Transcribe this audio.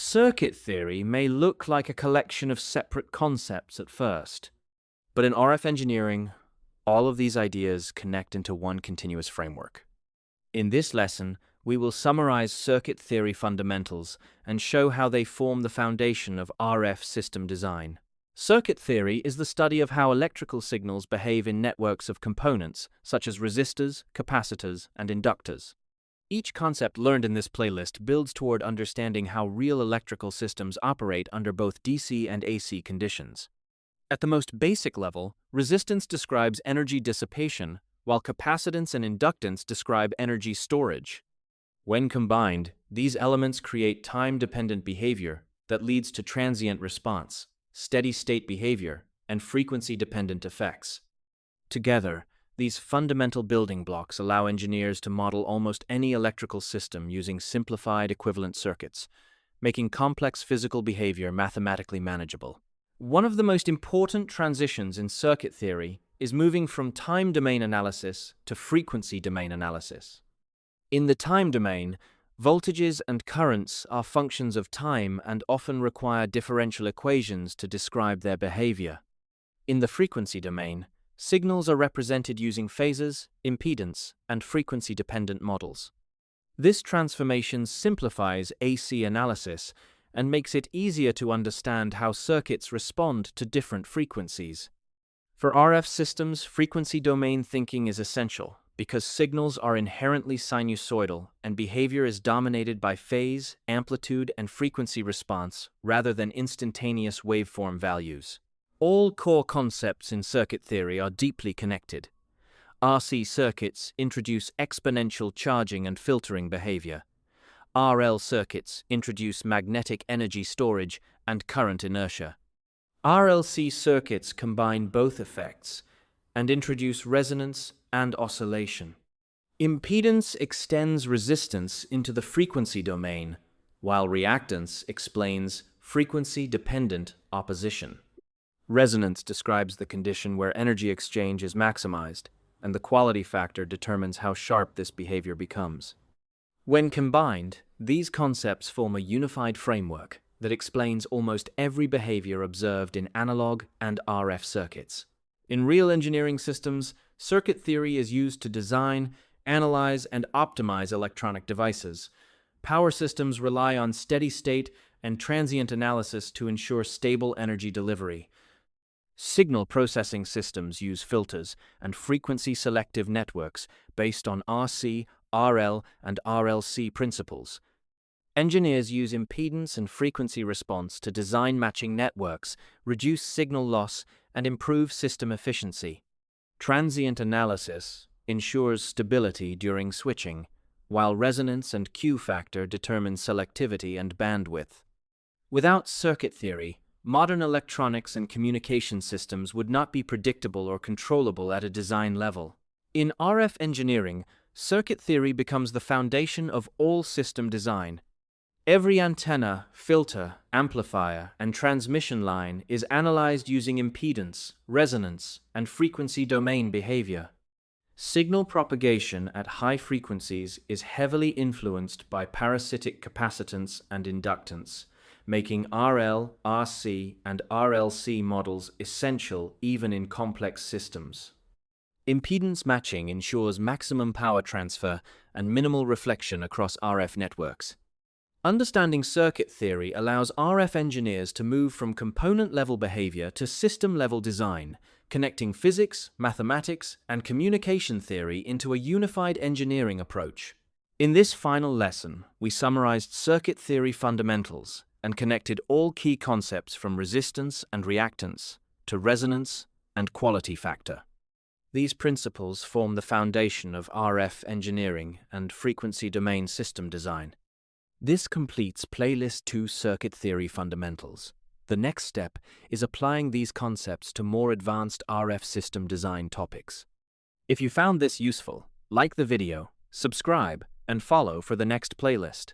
Circuit theory may look like a collection of separate concepts at first, but in RF engineering, all of these ideas connect into one continuous framework. In this lesson, we will summarize circuit theory fundamentals and show how they form the foundation of RF system design. Circuit theory is the study of how electrical signals behave in networks of components, such as resistors, capacitors, and inductors. Each concept learned in this playlist builds toward understanding how real electrical systems operate under both DC and AC conditions. At the most basic level, resistance describes energy dissipation, while capacitance and inductance describe energy storage. When combined, these elements create time-dependent behavior that leads to transient response, steady-state behavior, and frequency-dependent effects. Together, these fundamental building blocks allow engineers to model almost any electrical system using simplified equivalent circuits, making complex physical behavior mathematically manageable. One of the most important transitions in circuit theory is moving from time domain analysis to frequency domain analysis. In the time domain, voltages and currents are functions of time and often require differential equations to describe their behavior. In the frequency domain, signals are represented using phasors, impedance, and frequency-dependent models. This transformation simplifies AC analysis and makes it easier to understand how circuits respond to different frequencies. For RF systems, frequency domain thinking is essential because signals are inherently sinusoidal and behavior is dominated by phase, amplitude, and frequency response rather than instantaneous waveform values. All core concepts in circuit theory are deeply connected. RC circuits introduce exponential charging and filtering behavior. RL circuits introduce magnetic energy storage and current inertia. RLC circuits combine both effects and introduce resonance and oscillation. Impedance extends resistance into the frequency domain, while reactance explains frequency-dependent opposition. Resonance describes the condition where energy exchange is maximized, and the quality factor determines how sharp this behavior becomes. When combined, these concepts form a unified framework that explains almost every behavior observed in analog and RF circuits. In real engineering systems, circuit theory is used to design, analyze, and optimize electronic devices. Power systems rely on steady-state and transient analysis to ensure stable energy delivery. Signal processing systems use filters and frequency-selective networks based on RC, RL, and RLC principles. Engineers use impedance and frequency response to design matching networks, reduce signal loss, and improve system efficiency. Transient analysis ensures stability during switching, while resonance and Q factor determine selectivity and bandwidth. Without circuit theory, modern electronics and communication systems would not be predictable or controllable at a design level. In RF engineering, circuit theory becomes the foundation of all system design. Every antenna, filter, amplifier, and transmission line is analyzed using impedance, resonance, and frequency domain behavior. Signal propagation at high frequencies is heavily influenced by parasitic capacitance and inductance, making RL, RC, and RLC models essential even in complex systems. Impedance matching ensures maximum power transfer and minimal reflection across RF networks. Understanding circuit theory allows RF engineers to move from component-level behavior to system-level design, connecting physics, mathematics, and communication theory into a unified engineering approach. In this final lesson, we summarized circuit theory fundamentals and connected all key concepts from resistance and reactance to resonance and quality factor. These principles form the foundation of RF engineering and frequency domain system design. This completes Playlist 2 Circuit Theory Fundamentals. The next step is applying these concepts to more advanced RF system design topics. If you found this useful, like the video, subscribe, and follow for the next playlist.